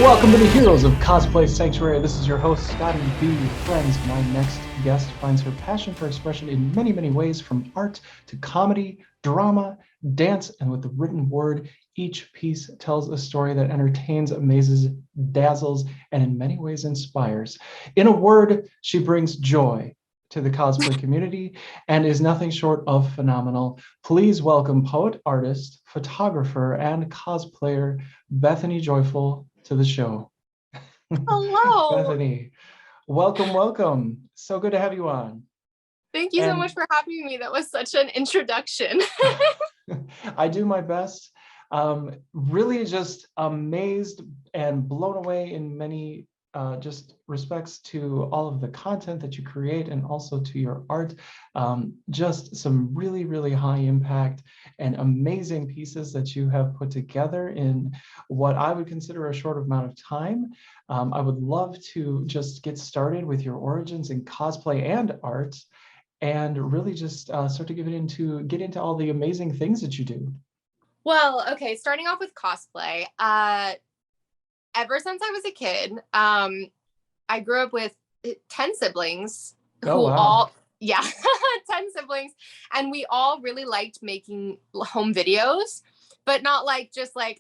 Welcome to the Heroes of Cosplay Sanctuary. This is your host, Scotty B. Friends, my next guest finds her passion for expression in many, many ways, from art to comedy, drama, dance, and with the written word. Each piece tells a story that entertains, amazes, dazzles, and in many ways inspires. In a word, she brings joy to the cosplay community and is nothing short of phenomenal. Please welcome poet, artist, photographer, and cosplayer Bethany Joy Ful to the show. Hello. Bethany, welcome. So good to have you on. Thank you so much for having me. That was such an introduction. I do my best. Really just amazed and blown away in many just respects to all of the content that you create and also to your art. Just some really, really high impact and amazing pieces that you have put together in what I would consider a short amount of time. I would love to just get started with your origins in cosplay and art, and really just start to get into all the amazing things that you do. Well, okay, starting off with cosplay. Ever since I was a kid, I grew up with 10 siblings Oh, who wow. all, yeah, 10 siblings. And we all really liked making home videos, but not like just like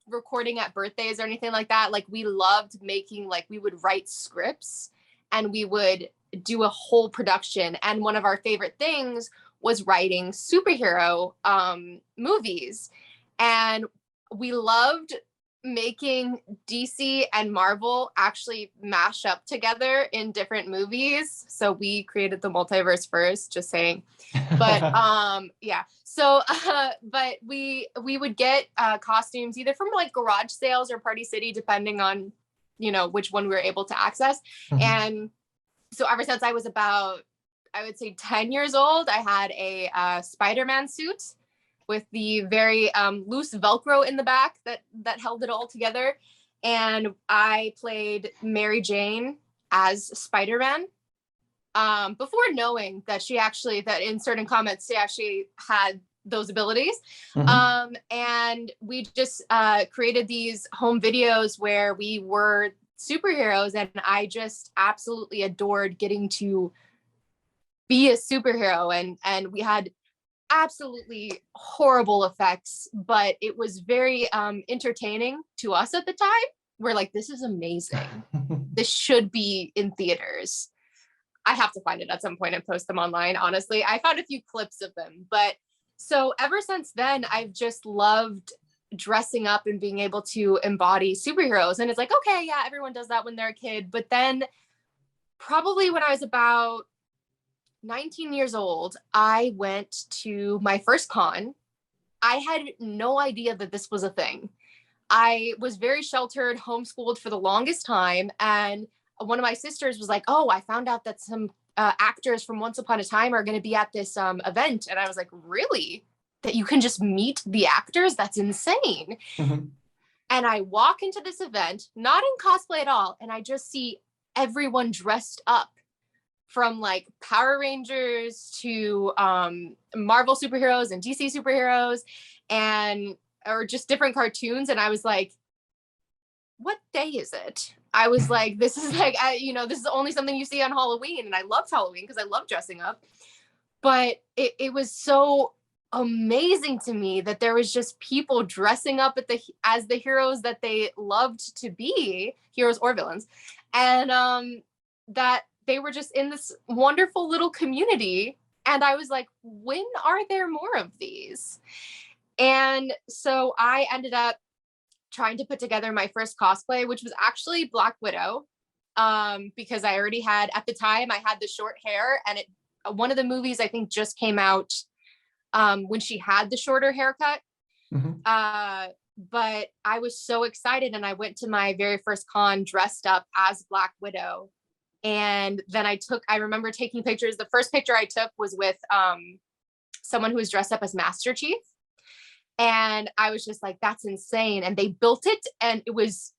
recording at birthdays or anything like that. Like we loved making, like we would write scripts and we would do a whole production. And one of our favorite things was writing superhero movies. And we loved making DC and Marvel actually mash up together in different movies. So we created the multiverse first, just saying. But yeah. So but we would get costumes either from like garage sales or Party City, depending on, you know, which one we were able to access. Mhm. And so ever since I was about, I would say 10 years old, I had a Spider-Man suit with the very loose Velcro in the back that held it all together. And I played Mary Jane as Spider-Man before knowing that that in certain comments, she actually had those abilities. Mhm. And we just created these home videos where we were superheroes, and I just absolutely adored getting to be a superhero. And we had absolutely horrible effects, but it was very entertaining to us at the time. We're like, this is amazing. This should be in theaters. I have to find it at some point and post them online. Honestly, I found a few clips of them, but so ever since then, I've just loved dressing up and being able to embody superheroes. And it's like, okay, yeah, everyone does that when they're a kid. But then probably when I was about 19 years old, I went to my first con. I had no idea that this was a thing. I was very sheltered, homeschooled for the longest time. And one of my sisters was like, oh, I found out that some actors from Once Upon a Time are going to be at this event. And I was like, really? That you can just meet the actors? That's insane. Mhm. And I walk into this event, not in cosplay at all. And I just see everyone dressed up, from like Power Rangers to Marvel superheroes and DC superheroes, and or just different cartoons. And I was like, what day is it? I was like, this is like, this is only something you see on Halloween. And I loved Halloween because I love dressing up. But it was so amazing to me that there was just people dressing up as the heroes that they loved to be, heroes or villains. And that they were just in this wonderful little community. And I was like, when are there more of these? And so I ended up trying to put together my first cosplay, which was actually Black Widow, because I already had, at the time, I had the short hair, and one of the movies I think just came out when she had the shorter haircut. Mhm. But I was so excited, and I went to my very first con dressed up as Black Widow. And then I remember taking pictures. The first picture I took was with someone who was dressed up as Master Chief. And I was just like, that's insane. And they built it, and it was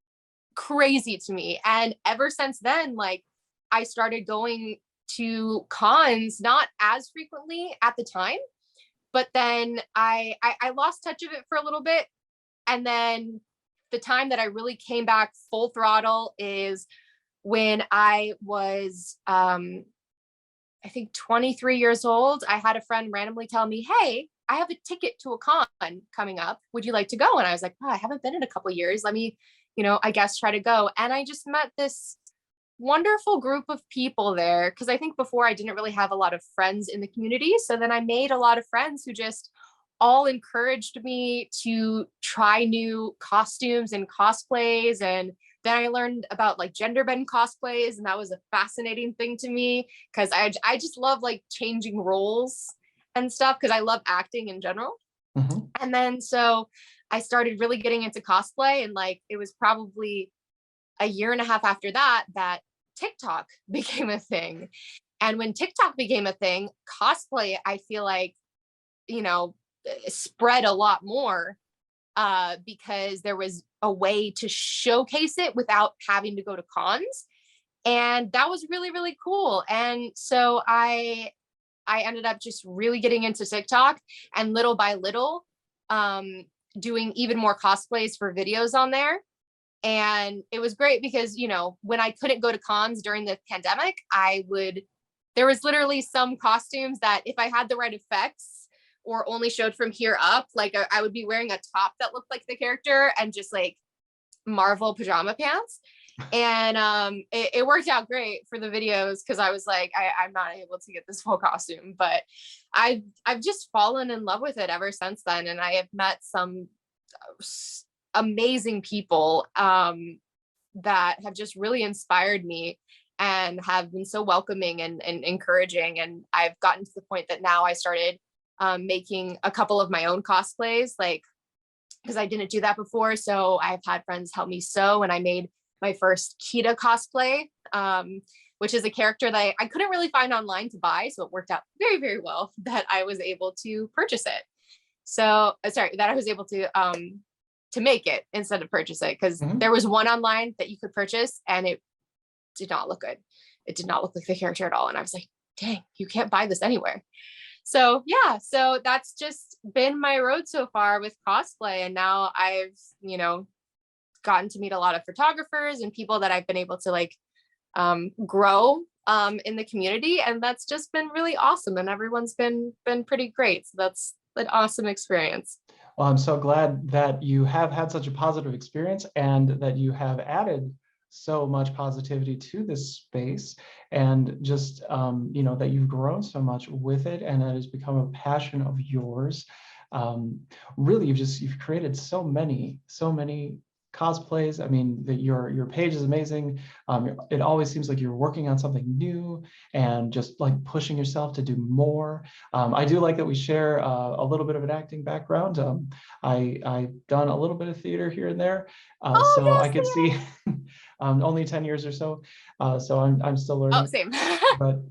crazy to me. And ever since then, like, I started going to cons, not as frequently at the time, but then I lost touch of it for a little bit. And then the time that I really came back full throttle is when I was, I think 23 years old. I had a friend randomly tell me, hey, I have a ticket to a con coming up. Would you like to go? And I was like, oh, I haven't been in a couple of years. Let me, I guess try to go. And I just met this wonderful group of people there. Cause I think before I didn't really have a lot of friends in the community. So then I made a lot of friends who just all encouraged me to try new costumes and cosplays. And then I learned about like gender bend cosplays. And that was a fascinating thing to me because I just love like changing roles and stuff because I love acting in general. Mhm. And then so I started really getting into cosplay, and like it was probably a year and a half after that that TikTok became a thing. And when TikTok became a thing, cosplay, I feel like, spread a lot more because there was a way to showcase it without having to go to cons. And that was really, really cool. And so I ended up just really getting into TikTok, and little by little, doing even more cosplays for videos on there. And it was great because, when I couldn't go to cons during the pandemic, there was literally some costumes that if I had the right effects or only showed from here up, like I would be wearing a top that looked like the character and just like Marvel pajama pants. And it worked out great for the videos because I was like, I'm not able to get this full costume, but I've just fallen in love with it ever since then. And I have met some amazing people that have just really inspired me and have been so welcoming and encouraging. And I've gotten to the point that now I started making a couple of my own cosplays, like, because I didn't do that before. So I've had friends help me sew, and I made my first Kita cosplay, which is a character that I couldn't really find online to buy. So it worked out very, very well that I was able to purchase it. So that I was able to make it instead of purchase it, because there was one online that you could purchase and it did not look good. It did not look like the character at all. And I was like, dang, you can't buy this anywhere. So yeah, so that's just been my road so far with cosplay. And now I've, gotten to meet a lot of photographers and people that I've been able to like grow in the community. And that's just been really awesome. And everyone's been pretty great. So that's an awesome experience. Well, I'm so glad that you have had such a positive experience and that you have added so much positivity to this space, and just that you've grown so much with it, and it has become a passion of yours. Really, you've created so many cosplays. I mean, your page is amazing. It always seems like you're working on something new and just like pushing yourself to do more. I do like that we share a little bit of an acting background. I've done a little bit of theater here and there, so yes, I could see only 10 years or so. So I'm still learning. Oh, same. But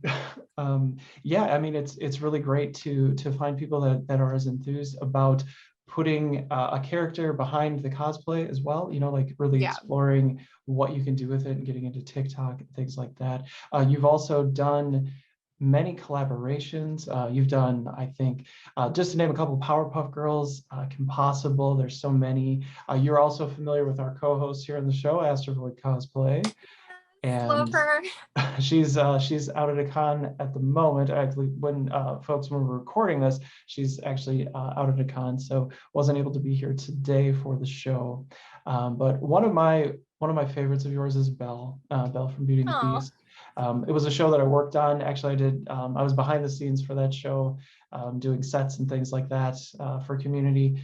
yeah, I mean, it's really great to find people that are as enthused about putting a character behind the cosplay as well, like really exploring what you can do with it and getting into TikTok and things like that. You've also done many collaborations. You've done, I think, just to name a couple, Powerpuff Girls, Kim Possible, there's so many. You're also familiar with our co-host here on the show, Astrovoid Cosplay. And love her. she's out at a con at the moment. Actually, when folks were recording this, she's actually out at a con, so wasn't able to be here today for the show. But one of my favorites of yours is Belle from Beauty and the Beast. It was a show that I worked on. Actually, I was behind the scenes for that show, doing sets and things like that for community.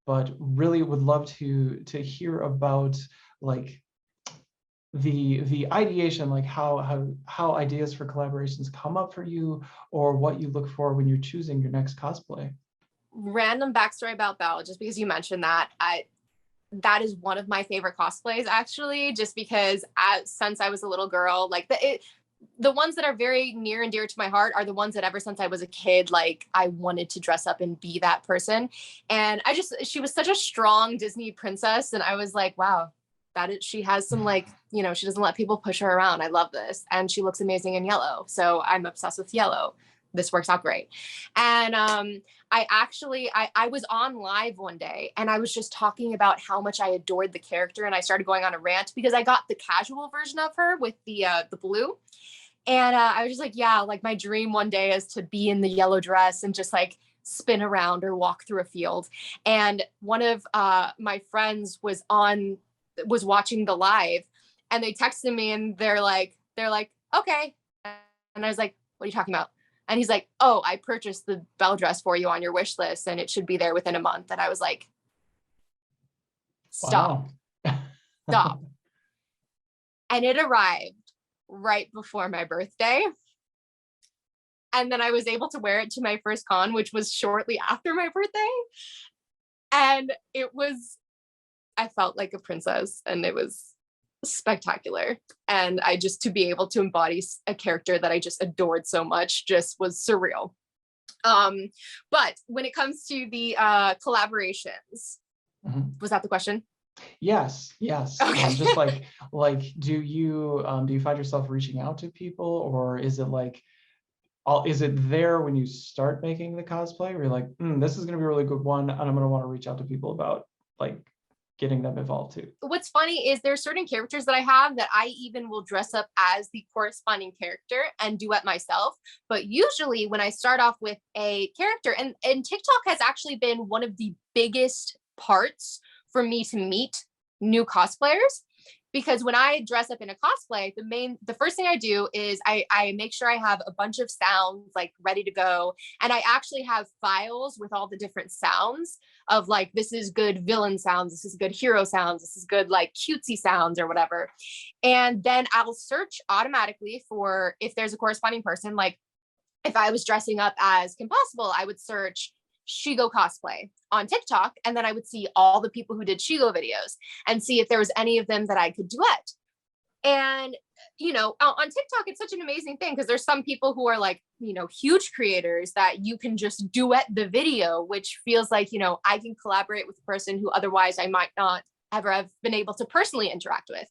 But really would love to hear about like the ideation, like how ideas for collaborations come up for you, or what you look for when you're choosing your next cosplay. Random backstory about Belle, just because you mentioned that, that is one of my favorite cosplays, actually, just because since I was a little girl, like the ones that are very near and dear to my heart are the ones that ever since I was a kid, like I wanted to dress up and be that person. And she was such a strong Disney princess. And I was like, wow, she has some like, she doesn't let people push her around. I love this. And she looks amazing in yellow. So I'm obsessed with yellow. this works out great. And I was on live one day and I was just talking about how much I adored the character, and I started going on a rant because I got the casual version of her with the blue. And I was just like, yeah, like my dream one day is to be in the yellow dress and just like spin around or walk through a field. And one of my friends was watching the live, and they texted me and they're like, okay. And I was like, what are you talking about? And he's like, oh, I purchased the bell dress for you on your wish list and it should be there within a month. And I was like, stop, Wow. stop. And it arrived right before my birthday. And then I was able to wear it to my first con, which was shortly after my birthday. And I felt like a princess, and it was spectacular. And to be able to embody a character that I just adored so much just was surreal. But when it comes to the collaborations, was that the question? Yes. Okay. Just like do you find yourself reaching out to people, or is it like is it there when you start making the cosplay where you're like, this is going to be a really good one, and I'm going to want to reach out to people about like getting them involved too? What's funny is there's certain characters that I have that I even will dress up as the corresponding character and duet myself. But usually when I start off with a character, and TikTok has actually been one of the biggest parts for me to meet new cosplayers, because when I dress up in a cosplay, the first thing I do is I make sure I have a bunch of sounds like ready to go. And I actually have files with all the different sounds of like, this is good villain sounds, this is good hero sounds, this is good like cutesy sounds or whatever. And then I'll search automatically for if there's a corresponding person. Like if I was dressing up as Kim Possible, I would search Shigo cosplay on TikTok, and then I would see all the people who did Shigo videos and see if there was any of them that I could duet. And on TikTok, it's such an amazing thing because there's some people who are like, huge creators that you can just duet the video, which feels like, I can collaborate with a person who otherwise I might not ever have been able to personally interact with.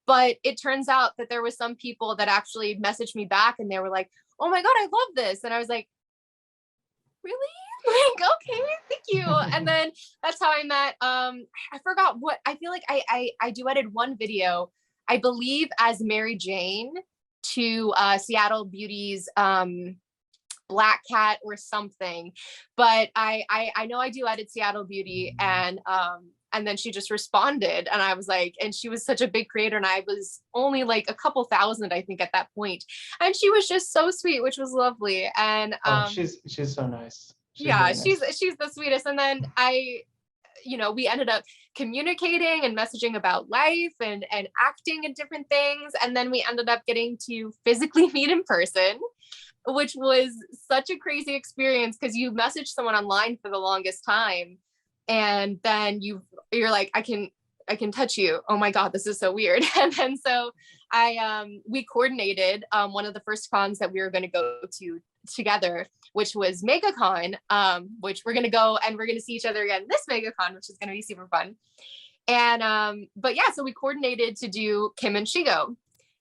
But it turns out that there was some people that actually messaged me back and they were like, oh my God, I love this. And I was like, really? Like, okay, thank you. And then that's how I met, I forgot what, I feel like I duetted one video, I believe as Mary Jane to Seattle Beauty's Black Cat or something. But I know I duetted Seattle Beauty, and then she just responded, and I was like, and she was such a big creator, and I was only like a couple thousand, I think, at that point. And she was just so sweet, which was lovely. And she's so nice. She's the sweetest. And then we ended up communicating and messaging about life and acting and different things. And then we ended up getting to physically meet in person, which was such a crazy experience because you message someone online for the longest time. And then you're like, I can touch you. Oh my God, this is so weird. And then so we coordinated one of the first cons that we were going to go to together, which was MegaCon, which we're going to go and we're going to see each other again this MegaCon, which is going to be super fun. And but yeah, so we coordinated to do Kim and Shigo,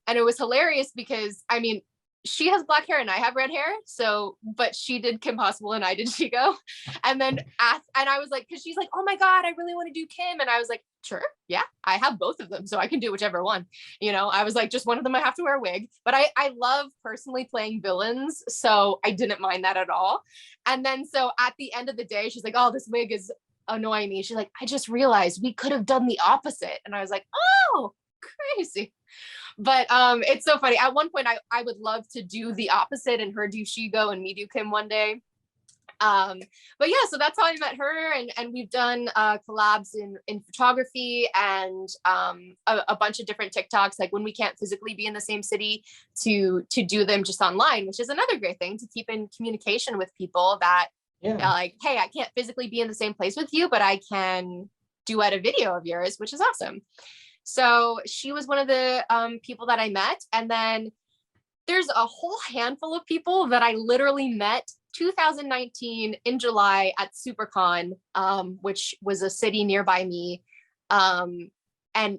and it was hilarious because I mean, she has black hair and I have red hair. So, but she did Kim Possible and I did Shigo. And then and I was like, cause she's like, oh my God, I really want to do Kim. And I was like, sure. Yeah, I have both of them. So I can do whichever one, I was like, just one of them, I have to wear a wig, but I love personally playing villains. So I didn't mind that at all. And then, so at the end of the day, she's like, oh, this wig is annoying me. She's like, I just realized we could have done the opposite. And I was like, oh, crazy. But it's so funny. At one point, I would love to do the opposite and her do Shigo and me do Kim one day. But yeah, so that's how I met her, and we've done collabs in photography and a bunch of different TikToks, like when we can't physically be in the same city, to do them just online, which is another great thing to keep in communication with people that like, hey, I can't physically be in the same place with you, but I can duet a video of yours, which is awesome. So she was one of the people that I met. And then there's a whole handful of people that I literally met 2019 in July at SuperCon, which was a city nearby me. And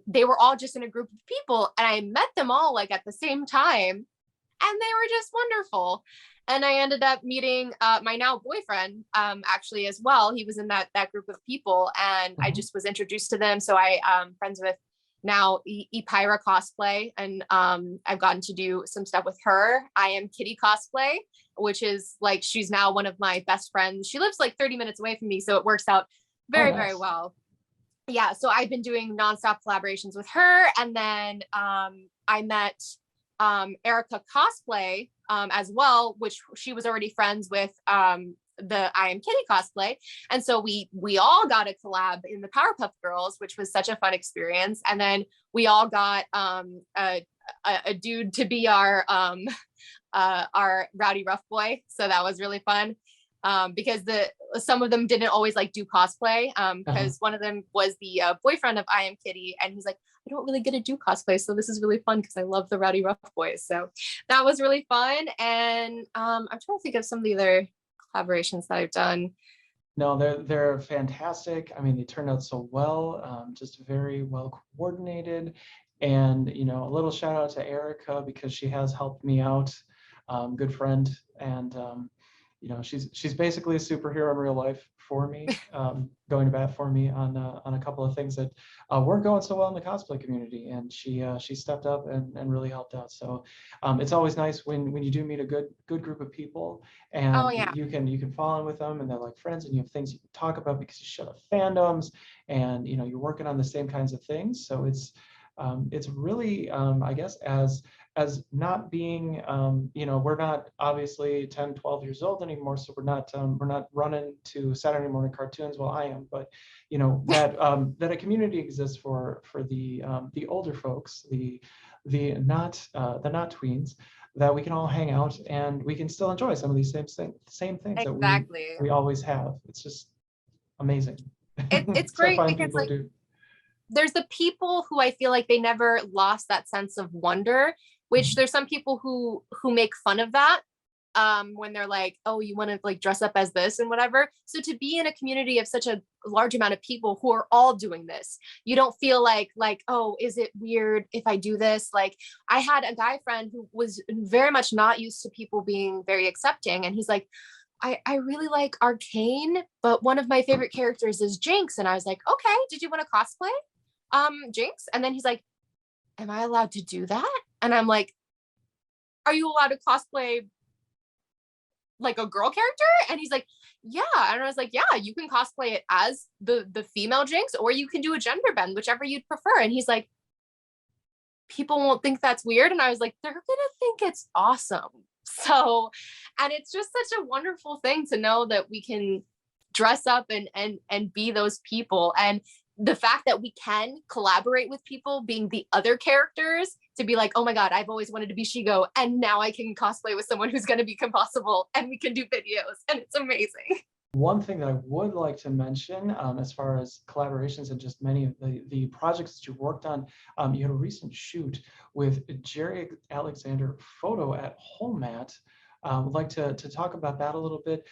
they were all just in a group of people, and I met them all like at the same time, and they were just wonderful. And I ended up meeting my now boyfriend actually as well. He was in that group of people, and I just was introduced to them. So I friends with now Epira cosplay, and I've gotten to do some stuff with her. I am Kitty cosplay, which is like, she's now one of my best friends. She lives like 30 minutes away from me, so it works out Oh, very, nice. very well. Yeah, so I've been doing nonstop collaborations with her, and then I met Erica cosplay as well, which she was already friends with the I Am Kitty cosplay, and so we all got a collab in the Powerpuff Girls, which was such a fun experience. And then we all got a dude to be our rowdy rough boy, so that was really fun. Because some of them didn't always like do cosplay, because one of them was the boyfriend of I Am Kitty, and he's like, I don't really get to do cosplay, so this is really fun because I love the rowdy rough boys. So that was really fun. And I'm trying to think of some of the other collaborations that I've done. No, they're fantastic. I mean, they turned out so well, just very well coordinated. And a little shout out to Erica because she has helped me out, good friend, and she's basically a superhero in real life for me, going to bat for me on a couple of things that weren't going so well in the cosplay community, and she stepped up and really helped out. So it's always nice when you do meet a good group of people, and Oh yeah. you can fall in with them, and they're like friends, and you have things you can talk about because you share the fandoms, and you're working on the same kinds of things. So it's really, I guess, as not being, we're not obviously 10, 12 years old anymore, so we're not running to Saturday morning cartoons. Well, I am, but that a community exists for the older folks, the not tweens, that we can all hang out and we can still enjoy some of these same things that Exactly. we always have. It's just amazing. It's to great find because people like who do. there's the people who I feel like they never lost that sense of wonder, which there's some people who make fun of that when they're like, oh, you want to like dress up as this and whatever. So to be in a community of such a large amount of people who are all doing this, you don't feel like, oh, is it weird if I do this? Like, I had a guy friend who was very much not used to people being very accepting, and he's like, I really like Arcane, but one of my favorite characters is Jinx. And I was like, okay, did you want to cosplay Jinx? And then he's like, am I allowed to do that? And I'm like, are you allowed to cosplay like a girl character? And he's like, yeah. And I was like, yeah, you can cosplay it as the female Jinx, or you can do a gender bend, whichever you'd prefer. And he's like, people won't think that's weird. And I was like, they're gonna think it's awesome. So, and it's just such a wonderful thing to know that we can dress up and be those people. And the fact that we can collaborate with people being the other characters, to be like, oh my God, I've always wanted to be Shigo, and now I can cosplay with someone who's going to be Compossible, and we can do videos, and it's amazing. One thing that I would like to mention, as far as collaborations and just many of the projects that you've worked on, you had a recent shoot with Jerry Alexander Photo at Holmat. Would like to talk about that a little bit.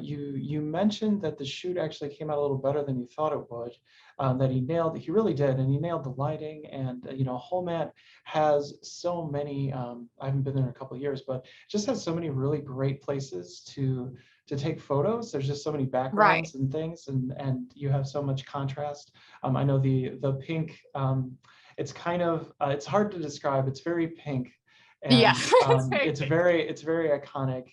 You mentioned that the shoot actually came out a little better than you thought it would. That he really did, and he nailed the lighting. And Holmat has so many. I haven't been there in a couple of years, but just has so many really great places to take photos. There's just so many backgrounds and things, and you have so much contrast. I know the pink. It's kind of it's hard to describe. It's very pink. And Yeah, it's very iconic.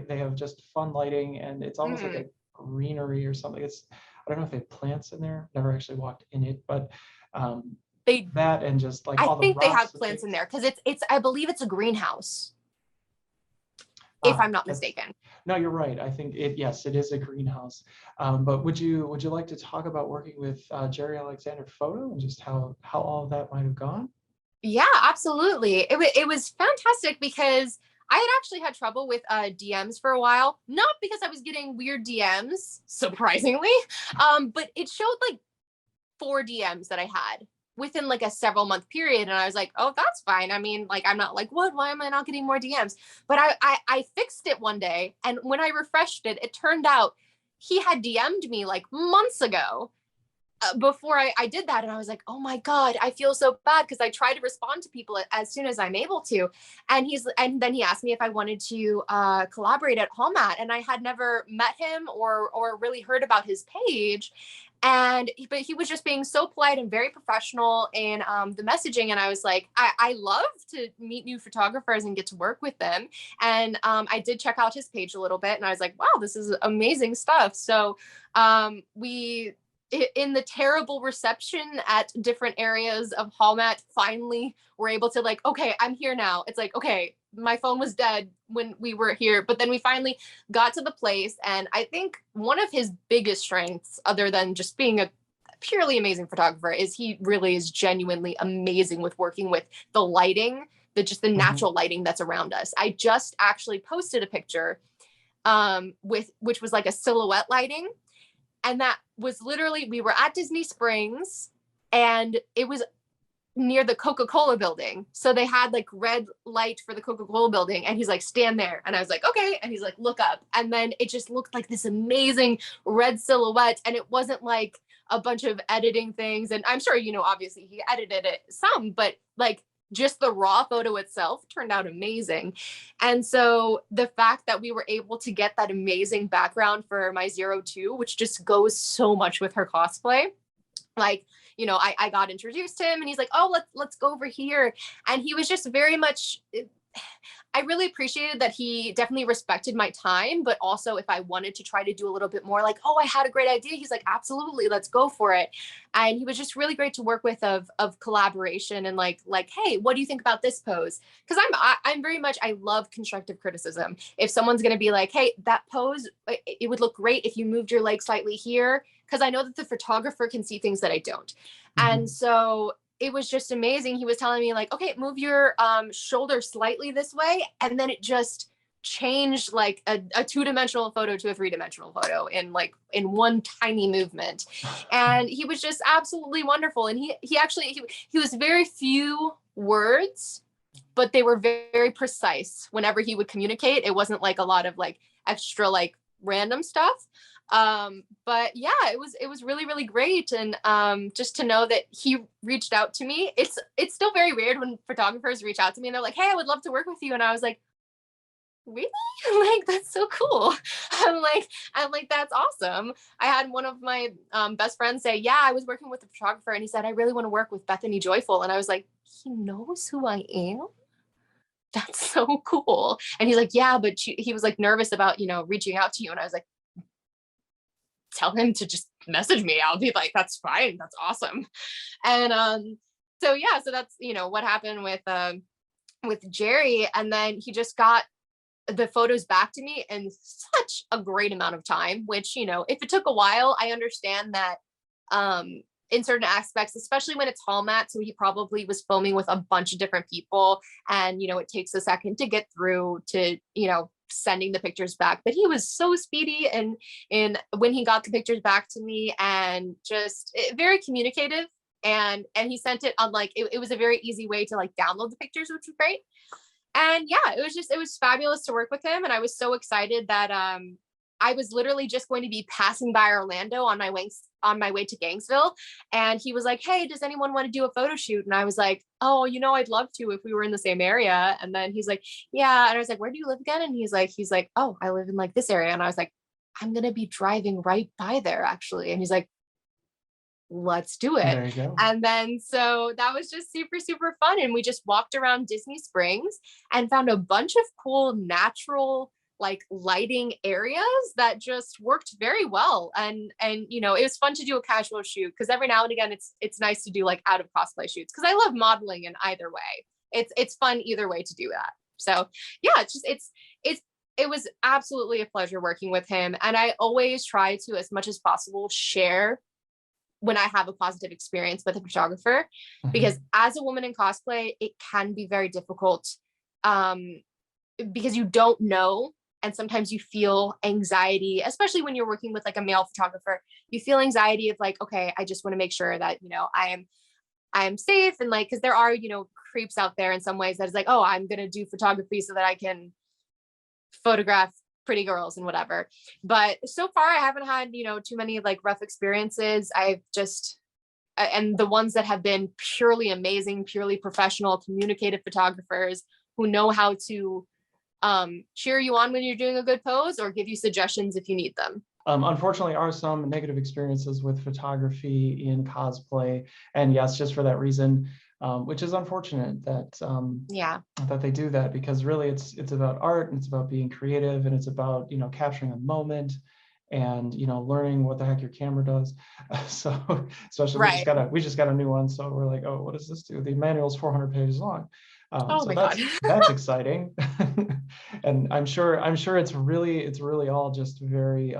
They have just fun lighting, and it's almost like a greenery or something. I don't know if they have plants in there. Never actually walked in it, but that and just like all the rocks. I think they have plants in there because it's I believe it's a greenhouse, if I'm not mistaken. No, you're right. I think yes, it is a greenhouse. But would you like to talk about working with Jerry Alexander Photo and just how all of that might have gone? Yeah, absolutely. It was fantastic because I had actually had trouble with DMs for a while, not because I was getting weird DMs, surprisingly, but it showed like 4 DMs that I had within like a several month period. And I was like, oh, that's fine. I mean, like, I'm not like, what? Why am I not getting more DMs? But I fixed it one day. And when I refreshed it, it turned out he had DM'd me like months ago. before I did that, and I was like, oh my God, I feel so bad, because I try to respond to people as soon as I'm able to. And then he asked me if I wanted to collaborate at Hallmat, and I had never met him or really heard about his page. But he was just being so polite and very professional in the messaging. And I was like, I love to meet new photographers and get to work with them. And I did check out his page a little bit, and I was like, wow, this is amazing stuff. So we, in the terrible reception at different areas of Hallmat, finally were able to like, okay, I'm here now. It's like, okay, my phone was dead when we were here, but then we finally got to the place. And I think one of his biggest strengths, other than just being a purely amazing photographer, is he really is genuinely amazing with working with the lighting, the natural lighting that's around us. I just actually posted a picture which was like a silhouette lighting. And that was literally, we were at Disney Springs, and it was near the Coca-Cola building. So they had like red light for the Coca-Cola building, and he's like, stand there. And I was like, okay. And he's like, look up. And then it just looked like this amazing red silhouette. And it wasn't like a bunch of editing things. And I'm sure, you know, obviously he edited it some, but like just the raw photo itself turned out amazing. And so the fact that we were able to get that amazing background for my 02, which just goes so much with her cosplay, like, you know, I got introduced to him, and he's like, oh, let's go over here. And he was just very much, I really appreciated that he definitely respected my time, but also if I wanted to try to do a little bit more, like, oh, I had a great idea, he's like, absolutely, let's go for it. And he was just really great to work with, of collaboration, and like, hey, what do you think about this pose? Because I'm very much, I love constructive criticism. If someone's going to be like, hey, that pose, it would look great if you moved your leg slightly here, because I know that the photographer can see things that I don't. And so it was just amazing. He was telling me like, okay, move your shoulder slightly this way. And then it just changed like a two-dimensional photo to a three-dimensional photo in one tiny movement. And he was just absolutely wonderful. And he was very few words, but they were very, very precise whenever he would communicate. It wasn't like a lot of like extra like random stuff. But yeah, it was really, really great. And just to know that he reached out to me, it's still very weird when photographers reach out to me and they're like, hey, I would love to work with you. And I was like, really? Like, that's so cool. I'm like, that's awesome. I had one of my best friends say, yeah, I was working with a photographer, and he said, I really want to work with Bethany Joy Ful. And I was like, he knows who I am? That's so cool. And he's like, yeah, but he was like nervous about, you know, reaching out to you. And I was like, tell him to just message me. I'll be like, that's fine. That's awesome. And so yeah, so that's, you know, what happened with Jerry. And then he just got the photos back to me in such a great amount of time, which, you know, if it took a while, I understand that in certain aspects, especially when it's Hallmat. So he probably was filming with a bunch of different people, and, you know, it takes a second to get through to, you know, sending the pictures back. But he was so speedy and when he got the pictures back to me, and just very communicative. And he sent it on like, it was a very easy way to like download the pictures, which was great. And yeah, it was fabulous to work with him. And I was so excited that I was literally just going to be passing by Orlando on my way to Gainesville. And he was like, hey, does anyone want to do a photo shoot? And I was like, oh, you know, I'd love to if we were in the same area. And then he's like, yeah. And I was like, where do you live again? And he's like, oh, I live in like this area. And I was like, I'm going to be driving right by there actually. And he's like, let's do it. There you go. And then so that was just super, super fun. And we just walked around Disney Springs and found a bunch of cool natural like lighting areas that just worked very well. And you know, it was fun to do a casual shoot, because every now and again it's nice to do like out of cosplay shoots, because I love modeling in either way. It's fun either way to do that. So yeah, it was absolutely a pleasure working with him. And I always try to, as much as possible, share when I have a positive experience with a photographer, because as a woman in cosplay, it can be very difficult because you don't know. And sometimes you feel anxiety, especially when you're working with like a male photographer, you feel anxiety of like, okay, I just want to make sure that, you know, I am safe. And like, cause there are, you know, creeps out there in some ways that is like, oh, I'm going to do photography so that I can photograph pretty girls and whatever. But so far I haven't had, too many like rough experiences. I've just, and the ones that have been purely amazing, purely professional, communicative photographers who know how to cheer you on when you're doing a good pose or give you suggestions if you need them. Unfortunately, are some negative experiences with photography in cosplay, and yes, just for that reason, which is unfortunate that that they do that, because really it's about art and it's about being creative and it's about capturing a moment and learning what the heck your camera does. So especially we just got a new one, so we're like, oh, what does this do? The manual's 400 pages long. Oh so my God. that's exciting. And I'm sure it's really all just very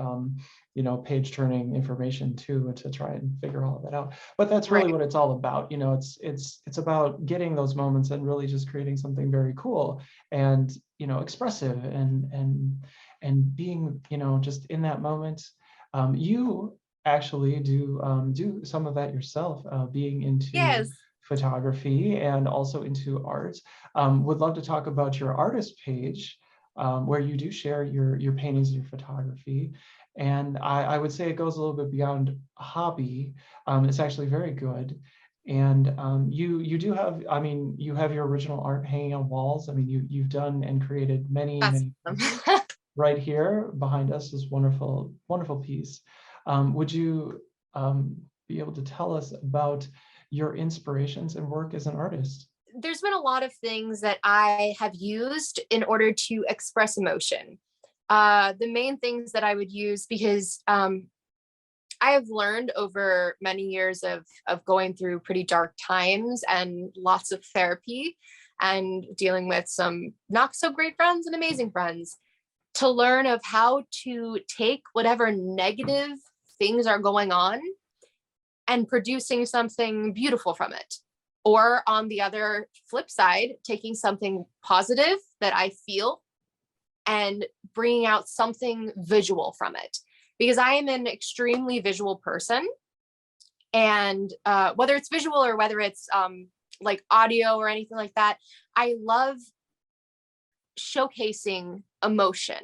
page turning information too, to try and figure all of that out. But that's really what it's all about. It's about getting those moments and really just creating something very cool and expressive and being just in that moment. You actually do some of that yourself, being into photography and also into art. Would love to talk about your artist page, where you do share your paintings and your photography. And I would say it goes a little bit beyond a hobby. It's actually very good. And you do have, you have your original art hanging on walls. You've done and created many right here behind us, this wonderful, wonderful piece. Would you be able to tell us about your inspirations and work as an artist? There's been a lot of things that I have used in order to express emotion. The main things that I would use, because I have learned over many years of going through pretty dark times and lots of therapy and dealing with some not so great friends and amazing friends, to learn of how to take whatever negative things are going on and producing something beautiful from it. Or on the other flip side, taking something positive that I feel and bringing out something visual from it. Because I am an extremely visual person. And whether it's visual or whether it's like audio or anything like that, I love showcasing emotion.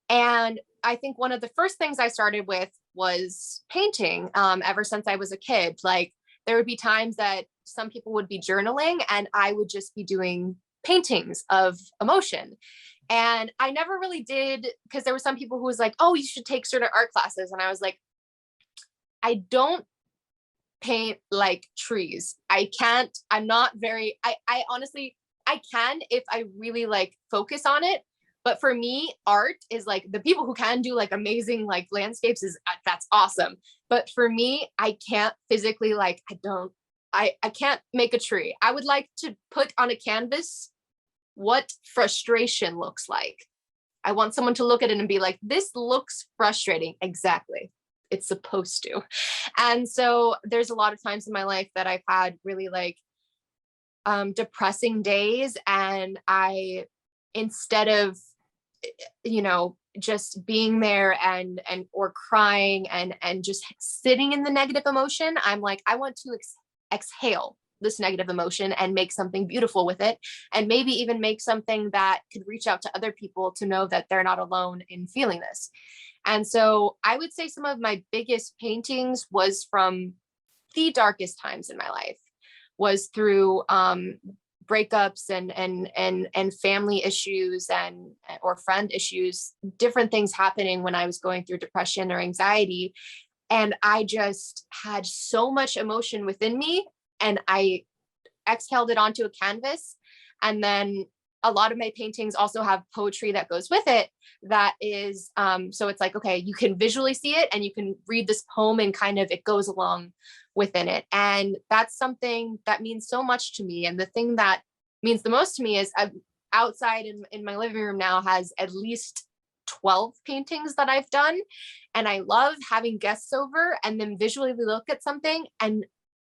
And I think one of the first things I started with was painting. Ever since I was a kid, like there would be times that some people would be journaling and I would just be doing paintings of emotion. And I never really did, because there were some people who was like, oh, you should take certain art classes. And I was like, I don't paint like trees. I'm not very, I honestly, I can if I really like focus on it. But for me, art is like, the people who can do like amazing like landscapes that's awesome. But for me, I can't physically, like, I can't make a tree. I would like to put on a canvas what frustration looks like. I want someone to look at it and be like, this looks frustrating. Exactly. It's supposed to. And so there's a lot of times in my life that I've had really like depressing days, and I, instead of just being there and or crying and just sitting in the negative emotion, I'm like, I want to exhale this negative emotion and make something beautiful with it, and maybe even make something that could reach out to other people to know that they're not alone in feeling this. And so I would say some of my biggest paintings was from the darkest times in my life, was through breakups and family issues or friend issues, different things happening when I was going through depression or anxiety. And I just had so much emotion within me, and I exhaled it onto a canvas. And then a lot of my paintings also have poetry that goes with it. That is, so it's like, okay, you can visually see it and you can read this poem and kind of, it goes along within it. And that's something that means so much to me. And the thing that means the most to me is outside in my living room now has at least 12 paintings that I've done. And I love having guests over and then visually look at something and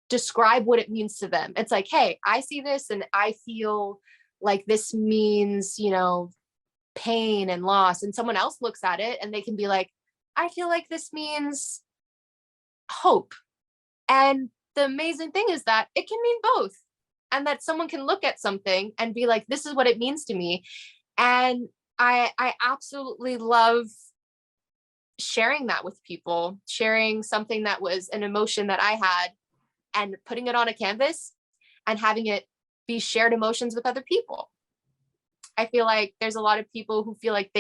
describe what it means to them. It's like, hey, I see this and I feel like this means, pain and loss. And someone else looks at it and they can be like, I feel like this means hope. And the amazing thing is that it can mean both. And that someone can look at something and be like, this is what it means to me. And I absolutely love sharing that with people, sharing something that was an emotion that I had and putting it on a canvas and having it be shared emotions with other people. I feel like there's a lot of people who feel like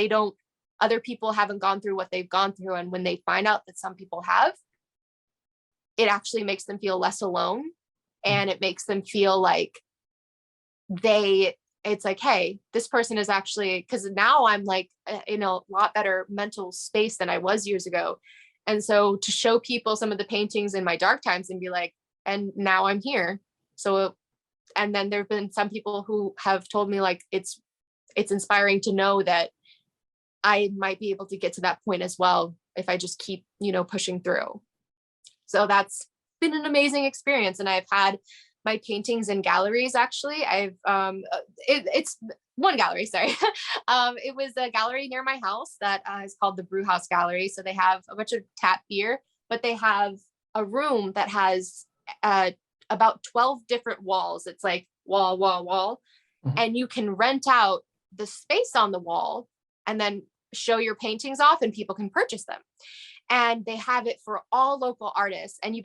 other people haven't gone through what they've gone through. And when they find out that some people have, it actually makes them feel less alone. And it makes them feel like it's like, hey, this person is actually, because now I'm like in a lot better mental space than I was years ago. And so to show people some of the paintings in my dark times and be like, and now I'm here. So, and then there've been some people who have told me like, it's inspiring to know that I might be able to get to that point as well if I just keep, pushing through. So that's been an amazing experience. And I've had my paintings in galleries. Actually, it's one gallery, sorry. It was a gallery near my house that is called the Brew House Gallery. So they have a bunch of tap beer, but they have a room that has about 12 different walls. It's like wall, wall, wall. Mm-hmm. And you can rent out the space on the wall and then show your paintings off and people can purchase them. And they have it for all local artists. And you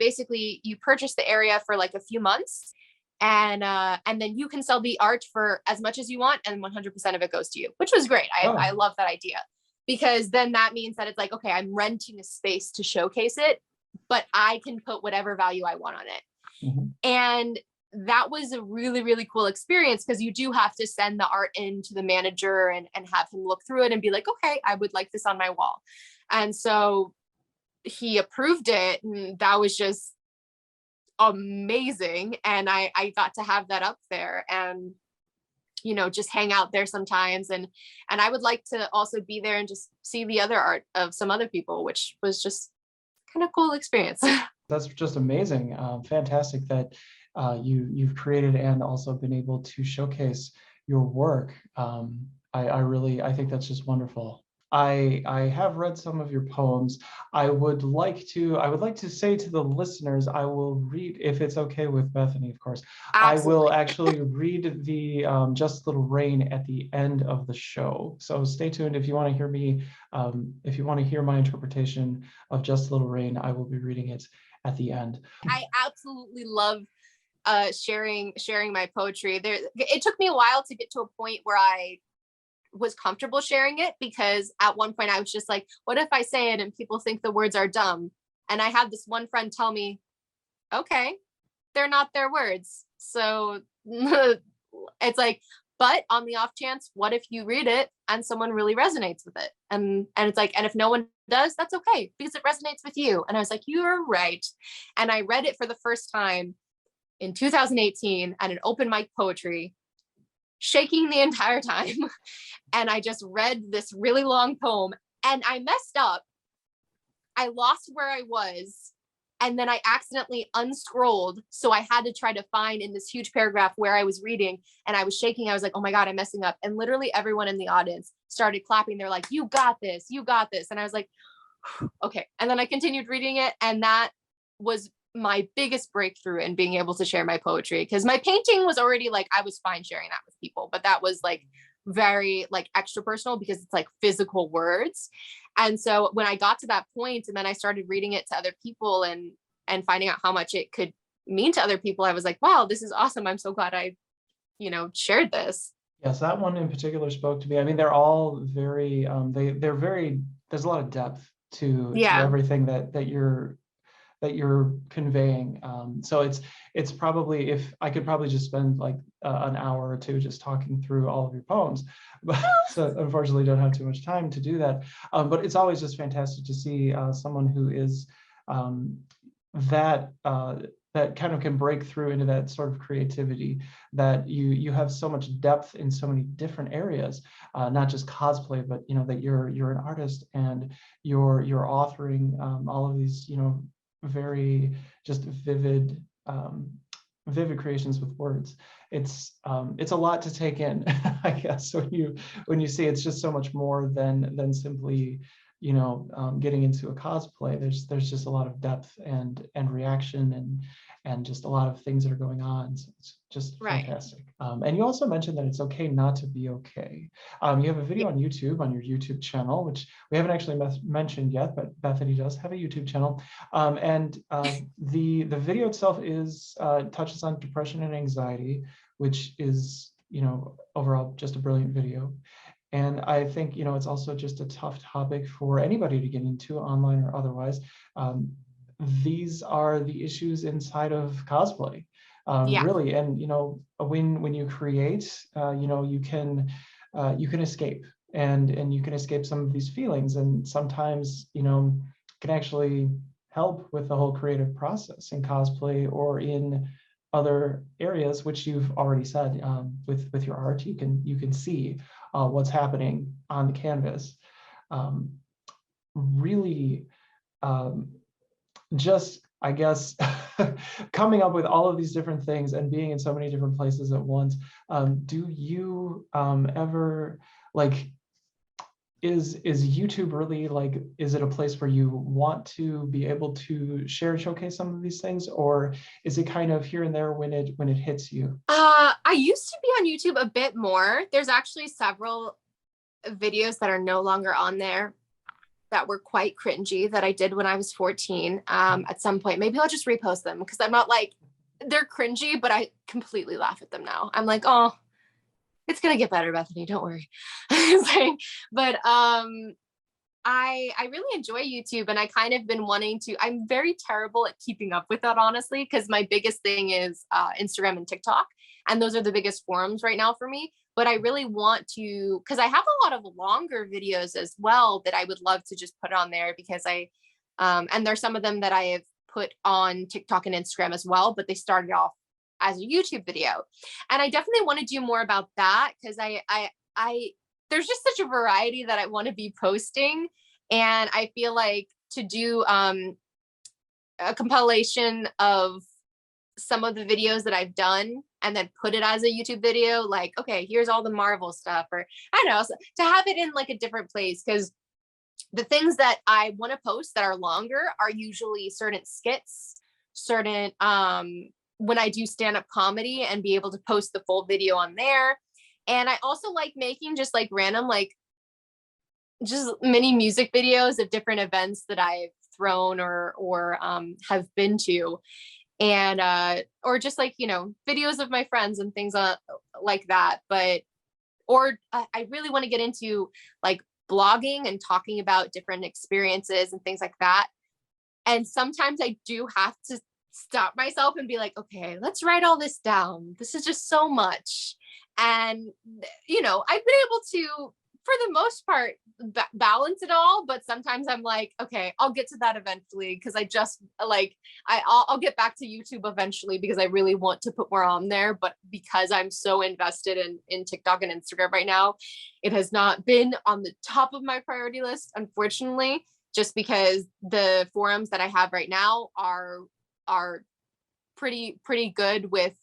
purchase the area for like a few months and then you can sell the art for as much as you want. And 100% of it goes to you, which was great. I love that idea because then that means that it's like, okay, I'm renting a space to showcase it, but I can put whatever value I want on it. Mm-hmm. And that was a really, really cool experience because you do have to send the art in to the manager and have him look through it and be like, okay, I would like this on my wall. And so he approved it and that was just amazing. And I got to have that up there and, just hang out there sometimes. And I would like to also be there and just see the other art of some other people, which was just kind of cool experience. That's just amazing. Fantastic that you've created and also been able to showcase your work. I think that's just wonderful. I have read some of your poems. I would like to say to the listeners, I will read, if it's okay with Bethany, of course. Absolutely. I will actually read the Just Little Rain at the end of the show. So stay tuned if you want to hear me. If you want to hear my interpretation of Just Little Rain, I will be reading it at the end. I absolutely love sharing my poetry. It took me a while to get to a point where I was comfortable sharing it because at one point I was just like, what if I say it and people think the words are dumb? And I had this one friend tell me, okay, they're not their words. So it's like, but on the off chance, what if you read it and someone really resonates with it? And it's like, and if no one does, that's okay because it resonates with you. And I was like, you're right. And I read it for the first time in 2018 at an open mic poetry, shaking the entire time. And I just read this really long poem and I messed up. I lost where I was. And then I accidentally unscrolled. So I had to try to find in this huge paragraph where I was reading and I was shaking. I was like, oh my God, I'm messing up. And literally everyone in the audience started clapping. They're like, you got this, you got this. And I was like, okay. And then I continued reading it. And that was my biggest breakthrough in being able to share my poetry because my painting was already like, I was fine sharing that with people, but that was like very like extra personal because it's like physical words. And so when I got to that point and then I started reading it to other people and finding out how much it could mean to other people, I was like, wow, this is awesome. I'm so glad I, shared this. Yes, that one in particular spoke to me. I mean, they're all very, they're very, there's a lot of depth to everything that you're conveying. So it's probably, if I could probably just spend like an hour or two just talking through all of your poems, but so unfortunately don't have too much time to do that. But it's always just fantastic to see someone who is that kind of can break through into that sort of creativity, that you have so much depth in so many different areas, not just cosplay, but that you're an artist and you're authoring all of these very just vivid creations with words. It's a lot to take in, I guess, when you see it's just so much more than simply getting into a cosplay, there's just a lot of depth and reaction and just a lot of things that are going on. So it's just Right. fantastic. And you also mentioned that it's okay not to be okay. You have a video on YouTube, on your YouTube channel, which we haven't actually mentioned yet, but Bethany does have a YouTube channel. The video itself touches on depression and anxiety, which is, overall just a brilliant video. And I think, it's also just a tough topic for anybody to get into, online or otherwise. These are the issues inside of cosplay, Yeah. really. And, when you create, you can escape, and you can escape some of these feelings. And sometimes, can actually help with the whole creative process in cosplay or in other areas, which you've already said, with your art. You can see what's happening on the canvas. Really, just, I guess, coming up with all of these different things and being in so many different places at once. Do you ever, like, is YouTube really, like, is it a place where you want to be able to share and showcase some of these things, or is it kind of here and there when it hits you? I used to be on YouTube a bit more. There's actually several videos that are no longer on there that were quite cringy that I did when I was 14. At some point, maybe I'll just repost them, because I'm not like, they're cringy, but I completely laugh at them now. I'm like, oh, it's gonna get better, Bethany, don't worry. But I really enjoy YouTube, and I kind of been wanting to. I'm very terrible at keeping up with that, honestly, because my biggest thing is Instagram and TikTok, and those are the biggest forums right now for me. But I really want to, because I have a lot of longer videos as well that I would love to just put on there, because and there's some of them that I have put on TikTok and Instagram as well, but they started off as a YouTube video. And I definitely want to do more about that, because I there's just such a variety that I want to be posting. And I feel like to do a compilation of some of the videos that I've done and then put it as a YouTube video, like, okay, here's all the Marvel stuff, or I don't know, so to have it in like a different place. Because the things that I want to post that are longer are usually certain skits, certain when I do stand-up comedy, and be able to post the full video on there. And I also like making just like random, like just mini music videos of different events that I've thrown or have been to. And or just like, videos of my friends and things like that. But or I really want to get into like blogging and talking about different experiences and things like that. And sometimes I do have to stop myself and be like, okay, let's write all this down. This is just so much. And, I've been able to, for the most part, balance it all. But sometimes I'm like, okay, I'll get to that eventually, because I just like, I'll get back to YouTube eventually, because I really want to put more on there. But because I'm so invested in TikTok and Instagram right now, it has not been on the top of my priority list, unfortunately, just because the forums that I have right now are pretty good with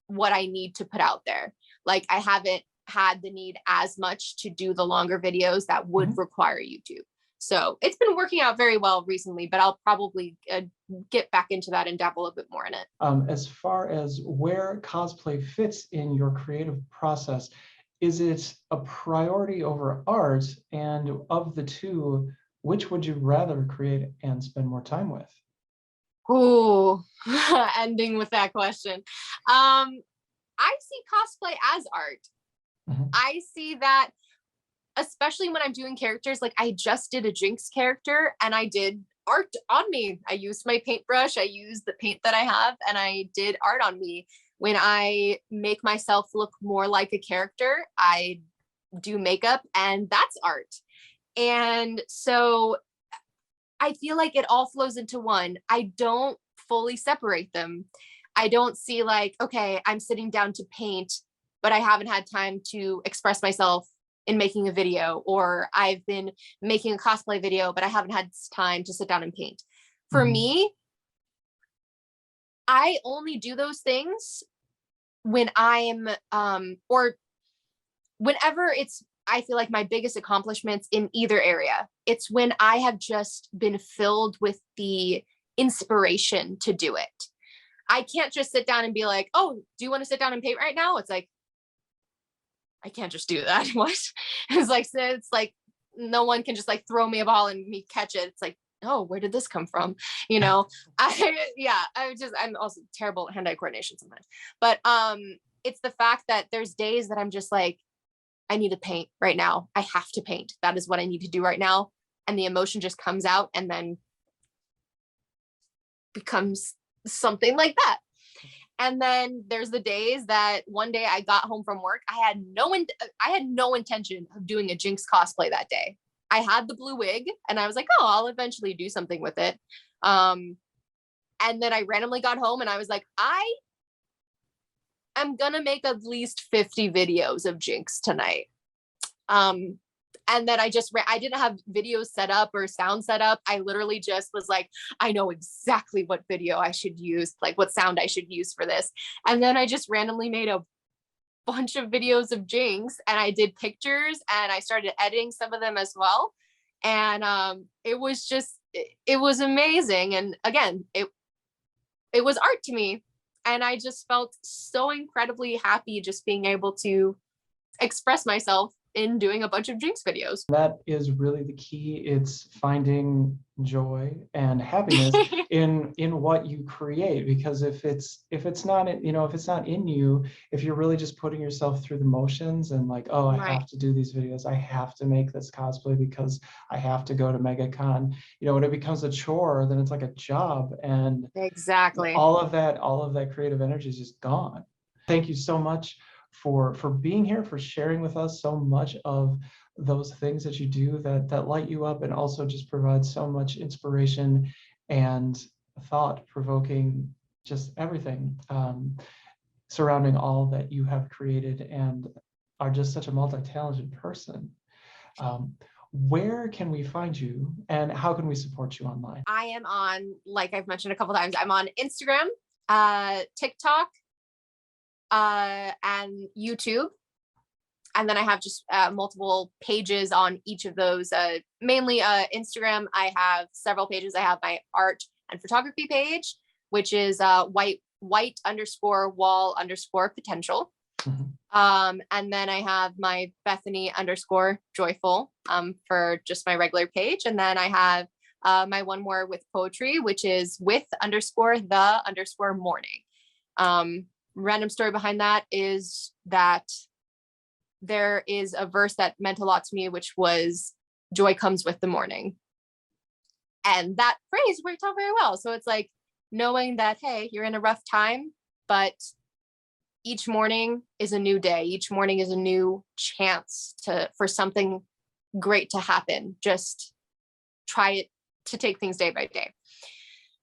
what I need to put out there. Like, I haven't had the need as much to do the longer videos that would require YouTube. So it's been working out very well recently, but I'll probably get back into that and dabble a bit more in it. As far as where cosplay fits in your creative process, is it a priority over art? And of the two, which would you rather create and spend more time with? Ooh, ending with that question. I see cosplay as art. I see that, especially when I'm doing characters. Like, I just did a Jinx character and I did art on me. I used my paintbrush, I used the paint that I have, and I did art on me. When I make myself look more like a character, I do makeup, and that's art. And so I feel like it all flows into one. I don't fully separate them. I don't see like, okay, I'm sitting down to paint, but I haven't had time to express myself in making a video, or I've been making a cosplay video, but I haven't had time to sit down and paint. For me, I only do those things when I'm or whenever I feel like my biggest accomplishments in either area. It's when I have just been filled with the inspiration to do it. I can't just sit down and be like, oh, do you want to sit down and paint right now? It's like, I can't just do that. What? It's like no one can just like throw me a ball and me catch it. It's like, oh, where did this come from? You know, I'm also terrible at hand-eye coordination sometimes. But it's the fact that there's days that I'm just like, I need to paint right now. I have to paint. That is what I need to do right now. And the emotion just comes out and then becomes something like that. And then there's the days that one day I got home from work. I had no intention of doing a Jinx cosplay that day. I had the blue wig and I was like, oh, I'll eventually do something with it. And then I randomly got home and I was like, I'm gonna make at least 50 videos of Jinx tonight. And then I didn't have videos set up or sound set up. I literally just was like, I know exactly what video I should use, like what sound I should use for this. And then I just randomly made a bunch of videos of Jinx and I did pictures and I started editing some of them as well. And it was amazing. And again, it was art to me. And I just felt so incredibly happy just being able to express myself in doing a bunch of Jinx videos. That is really the key. It's finding joy and happiness in what you create, because if it's not in you, if you're really just putting yourself through the motions and like, oh, I have to do these videos, I have to make this cosplay because I have to go to MegaCon, when it becomes a chore, then it's like a job, and exactly all of that creative energy is just gone. Thank you so much for being here, for sharing with us so much of those things that you do that light you up, and also just provide so much inspiration and thought-provoking, just everything surrounding all that you have created, and are just such a multi-talented person. Where can we find you and how can we support you online? I am on, like I've mentioned a couple times, I'm on Instagram, TikTok, and YouTube. And then I have just multiple pages on each of those. Mainly Instagram, I have several pages. I have my art and photography page, which is white_wall_potential. Mm-hmm. And then I have my Bethany_Joy Ful for just my regular page. And then I have my one more with poetry, which is with_the_morning. Random story behind that is that there is a verse that meant a lot to me, which was joy comes with the morning. And that phrase worked out very well. So it's like knowing that, hey, you're in a rough time, but each morning is a new day. Each morning is a new chance for something great to happen. Just try it to take things day by day.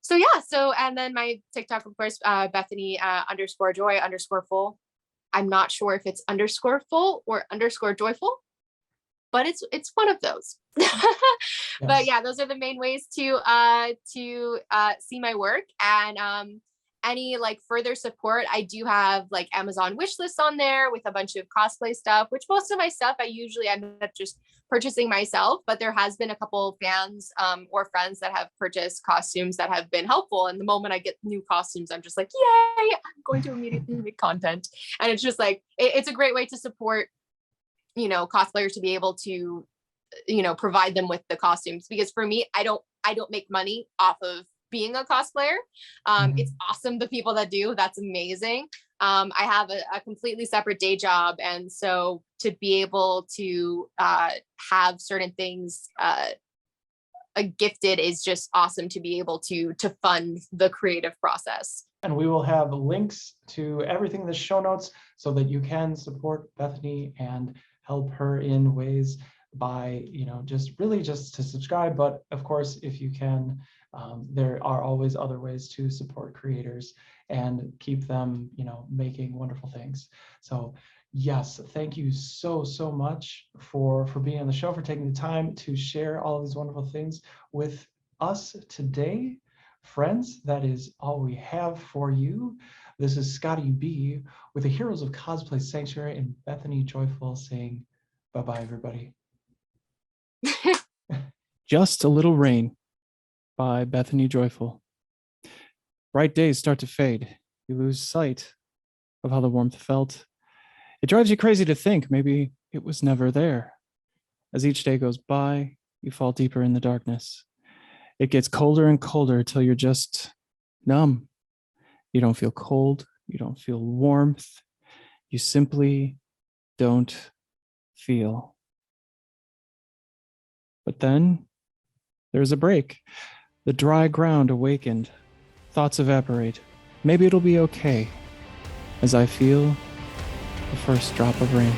So yeah, and then my TikTok, of course, Bethany_Joy_Ful. I'm not sure if it's _full or _joyful, but it's one of those. Yes. But yeah, those are the main ways to see my work. And any like further support, I do have like Amazon wish lists on there with a bunch of cosplay stuff, which most of my stuff I usually end up just purchasing myself, but there has been a couple fans or friends that have purchased costumes that have been helpful. And the moment I get new costumes, I'm just like, yay, I'm going to immediately make content. And it's just like, it's a great way to support, cosplayers, to be able to, provide them with the costumes. Because for me, I don't make money off of being a cosplayer. It's awesome, the people that do, that's amazing. I have a completely separate day job, and so to be able to have certain things gifted is just awesome, to be able to fund the creative process. And we will have links to everything in the show notes so that you can support Bethany and help her in ways by, just to subscribe. But of course, if you can, there are always other ways to support creators and keep them, making wonderful things. So yes, thank you so much for being on the show, for taking the time to share all of these wonderful things with us today. Friends, that is all we have for you. This is Scotty B with the Heroes of Cosplay Sanctuary and Bethany Joy Ful saying Bye-bye, everybody. Just a Little Rain by Bethany Joy Ful. Bright days start to fade. You lose sight of how the warmth felt. It drives you crazy to think maybe it was never there. As each day goes by, you fall deeper in the darkness. It gets colder and colder till you're just numb. You don't feel cold. You don't feel warmth. You simply don't feel. But then there's a break. The dry ground awakened. Thoughts evaporate. Maybe it'll be okay as I feel the first drop of rain.